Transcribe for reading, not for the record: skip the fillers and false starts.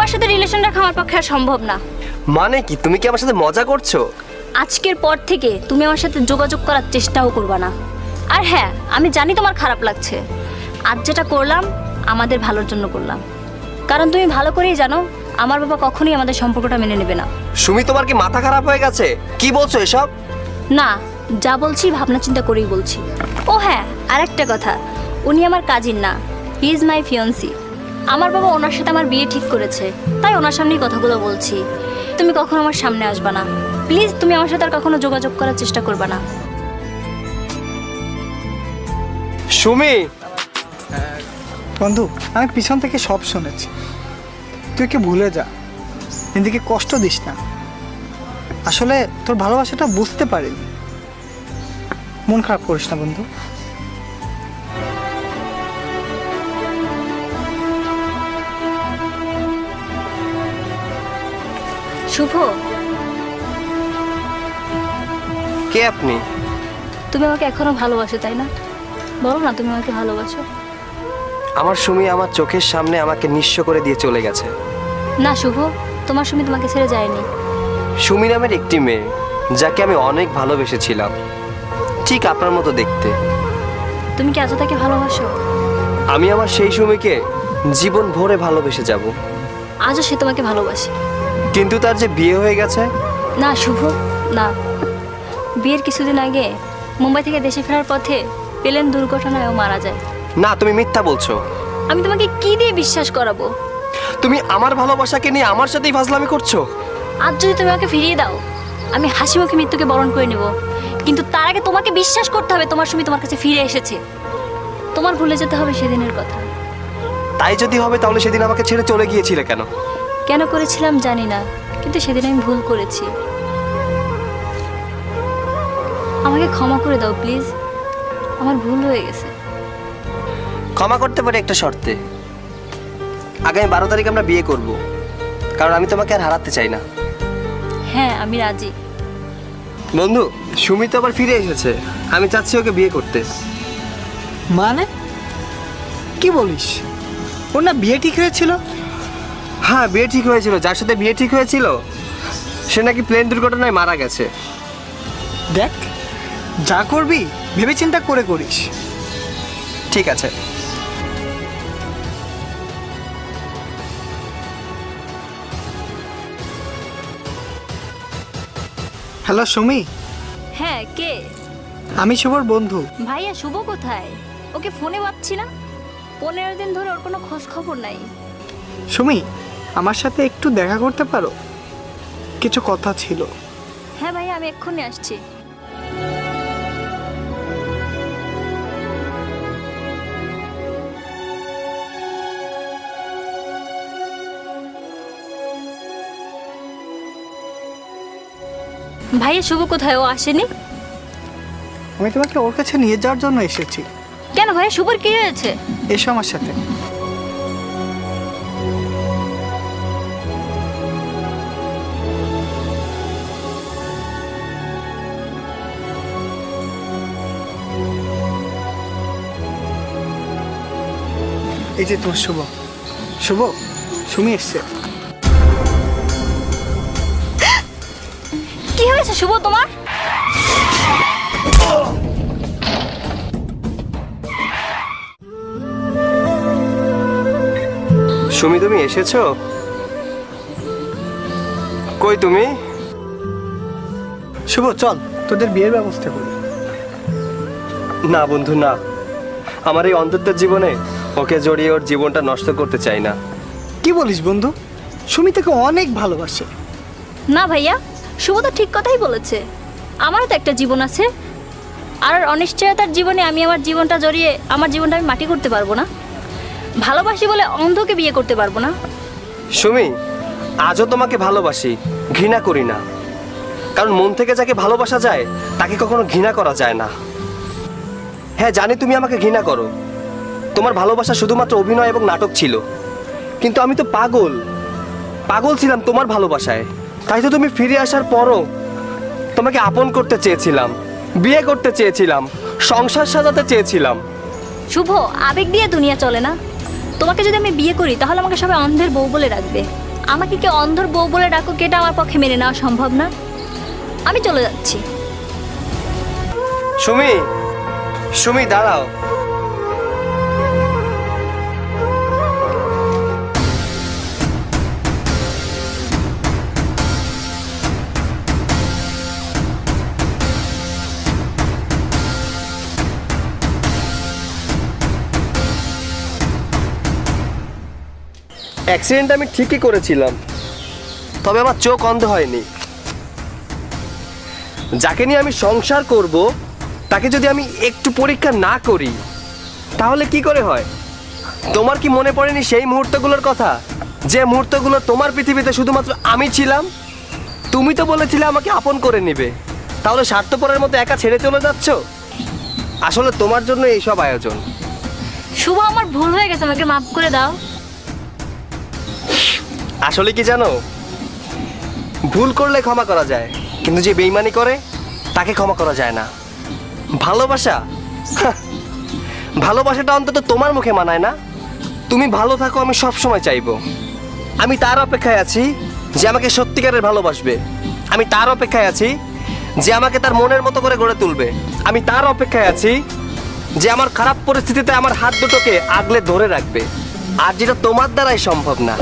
তোমার সাথে রিলেশন রাখা আমার পক্ষে আর সম্ভব না। মানে কি, তুমি কি আমার সাথে মজা করছো? আজকের পর থেকে তুমি আমার সাথে যোগাযোগ করার চেষ্টাও করবে না। আর হ্যাঁ, আমি জানি তোমার খারাপ লাগছে। আজ যেটা করলাম আমাদের ভালোর জন্য করলাম, কারণ তুমি ভালো করেই জানো আমার বাবা কখনোই আমাদের সম্পর্কটা মেনে নেবে না। সুমি, তোমার কি মাথা খারাপ হয়ে গেছে? কি বলছো এসব? না, যা বলছি ভাবনা চিন্তা করেই বলছি। ও হ্যাঁ, আরেকটা কথা, উনি আমার কাজিন না, হি ইজ মাই ফিয়ন্সি। আমার বাবা ওনার সাথে আমার বিয়ে ঠিক করেছে, তাই ওনার সামনেই কথাগুলো বলছি। তুমি কখনো আমার সামনে আসবে না প্লিজ। তুমি আমার সাথে আর কখনো যোগাযোগ করার চেষ্টা করবে না। সুমি, বন্ধু, আমি পিছন থেকে সব শুনেছি। তুই কি ভুলে যা, নিজেকে কষ্ট দিস না। আসলে তোর ভালোবাসাটা বুঝতে পারিনি। মন খারাপ করিস না বন্ধু। শুভ, কে আপনি? তুমি আমাকে এখনো ভালোবাসো তাই না? বলো না তুমি আমাকে ভালোবাসো। আমার সুমি আমার চোখের সামনে আমাকে নিঃস্ব করে দিয়ে চলে গেছে। না শুভ, তোমার সুমি তোমাকে ছেড়ে যায়নি। সুমি নামের একটি মেয়ে, যাকে আমি অনেক ভালোবেসেছিলাম, ঠিক আপনার মতো দেখতে। তুমি কি আজও তাকে ভালোবাসো? আমি আমার সেই সুমিকে জীবন ভরে ভালোবেসে যাব, আজও সে তোমাকে ভালোবাসে। কিন্তু তার যে বিয়ে হয়ে গেছে। না শুভ, না। বিয়ের কিছুদিন আগে মুম্বাই থেকে দেশে ফেরার পথে প্লেন দুর্ঘটনায় ও মারা যায়। না, তুমি মিথ্যা বলছো। আমি তোমাকে কি দিয়ে বিশ্বাস করাবো? তুমি আমার ভালোবাসাকে নিয়ে আমার সাথেই ফাজলামি করছো। আজ যদি তুমি আমাকে ফিরিয়ে দাও, আমি হাসি মুখে মৃত্যুকে বরণ করে নেব, কিন্তু তার আগে তোমাকে বিশ্বাস করতে হবে তোমার সুমি তোমার কাছে ফিরে এসেছে। তোমার ভুলে যেতে হবে সেদিনের কথা। তাই যদি হবে তাহলে সেদিন আমাকে ছেড়ে চলে গিয়েছিলে কেন? কেন করেছিলাম জানি না, কিন্তু সেদিন আমি ভুল করেছি। আমাকে ক্ষমা করে দাও প্লিজ, আমার ভুল হয়ে গেছে। ক্ষমা করতে পারি একটা শর্তে। আগামী 12 তারিখ আমরা বিয়ে করব, কারণ আমি তোমাকে আর হারাতে চাই না। হ্যাঁ, আমি রাজি। বন্ধু, সুমি তো আবার ফিরে এসেছে, আমি চাচ্ছি ওকে বিয়ে করতে। মানে কি বলিস? ওর না বিয়ে ঠিক হয়েছিল? হ্যাঁ, বিয়ে ঠিক হয়েছিল। যার সাথে বিয়ে ঠিক হয়েছিল সে নাকি প্লেন দুর্ঘটনায় মারা গেছে। দেখ, যা করবি ভেবে চিন্তা করে করিস। ঠিক আছে। হ্যালো সুমি, হ্যাঁ, কে? আমি শুভর বন্ধু। ভাইয়া শুভ কোথায়? ওকে ফোনে পাচ্ছি না। 15 দিন ধরে ওর কোনো খোঁজ খবর নাই। সুমি, আমার সাথে একটু দেখা করতে পারো? কিছু কথা ছিল। হ্যাঁ ভাইয়া, আমি এক্ষুনি আসছি। ভাইয়া শুভ কোথায়? ও আসেনি? আমি তোমাকে ওর কাছে নিয়ে যাওয়ার জন্য এসেছি। কেন ভাইয়া, শুভর কি হয়েছে? এসো আমার সাথে। এই যে তোমার শুভ। শুভ, সুমি এসছে। কি হয়েছে শুভ তোমার? সুমি, তুমি এসেছো? কই তুমি? শুভ, চল তোদের বিয়ের ব্যবস্থা করি। না বন্ধু, না। আমার এই অন্তর্দের জীবনে ওকে জড়িয়ে ওর জীবনটা নষ্ট করতে চাই না। কি বলিস বন্ধু? সুমি তোকে অনেক ভালোবাসে। না ভাইয়া, শুভ তো ঠিক কথাই বলেছে। আমারও তো একটা জীবন আছে, আর অনিশ্চয়তার জীবনে আমি আমার জীবনটা জড়িয়ে আমার জীবনটা আমি মাটি করতে পারবো না। ভালোবাসি বলে অন্ধকে বিয়ে করতে পারবো না। সুমি, আজও তোমাকে ভালোবাসি, ঘৃণা করি না। কারণ মন থেকে যাকে ভালোবাসা যায় তাকে কখনো ঘৃণা করা যায় না। হ্যাঁ, জানি তুমি আমাকে ঘৃণা করো। তোমার ভালোবাসা শুধুমাত্র অভিনয় এবং নাটক ছিল, কিন্তু আমি তো পাগল ছিলাম তোমার ভালোবাসায়। তাই তো তুমি ফিরে আসার পরও তোমাকে আপন করতে চেয়েছিলাম, বিয়ে করতে চেয়েছিলাম, সংসার সাজাতে চেয়েছিলাম। শুভ, আবেগ দিয়ে দুনিয়া চলে না। তোমাকে যদি আমি বিয়ে করি তাহলে আমাকে সবাই অন্ধের বউ বলে রাখবে। আমাকে কি অন্ধর বউ বলে ডাকো, কি এটা আমার পক্ষে মেনে নেওয়া সম্ভব না। আমি চলে যাচ্ছি। সুমি, সুমি দাঁড়াও। অ্যাক্সিডেন্ট আমি ঠিকই করেছিলাম, তবে আমার চোখ অন্ধ হয়নি। যাকে নিয়ে আমি সংসার করব তাকে যদি আমি একটু পরীক্ষা না করি তাহলে কি করে হয়? তোমার কি মনে পড়েনি সেই মুহূর্তগুলোর কথা, যে মুহূর্তগুলো তোমার পৃথিবীতে শুধুমাত্র আমি ছিলাম? তুমি তো বলেছিলে আমাকে আপন করে নিবে, তাহলে স্বার্থপরের মতো একা ছেড়ে চলে যাচ্ছ। আসলে তোমার জন্য এইসব আয়োজন। শুভ, আমার ভুল হয়ে গেছে, আমাকে মাফ করে দাও। আসলে কি জানো, ভুল করলে ক্ষমা করা যায়, কিন্তু যে বেইমানি করে তাকে ক্ষমা করা যায় না। ভালোবাসা, হাহ, ভালোবাসাটা অন্তত তোমার মুখে মানায় না। তুমি ভালো থাকো আমি সব সময় চাইবো। আমি তার অপেক্ষায় আছি যে আমাকে সত্যিকারের ভালোবাসবে। আমি তার অপেক্ষায় আছি যে আমাকে তার মনের মতো করে গড়ে তুলবে। আমি তার অপেক্ষায় আছি যে আমার খারাপ পরিস্থিতিতে আমার হাত দুটোকে আগলে ধরে রাখবে। আর যেটা তোমার দ্বারাই সম্ভব না।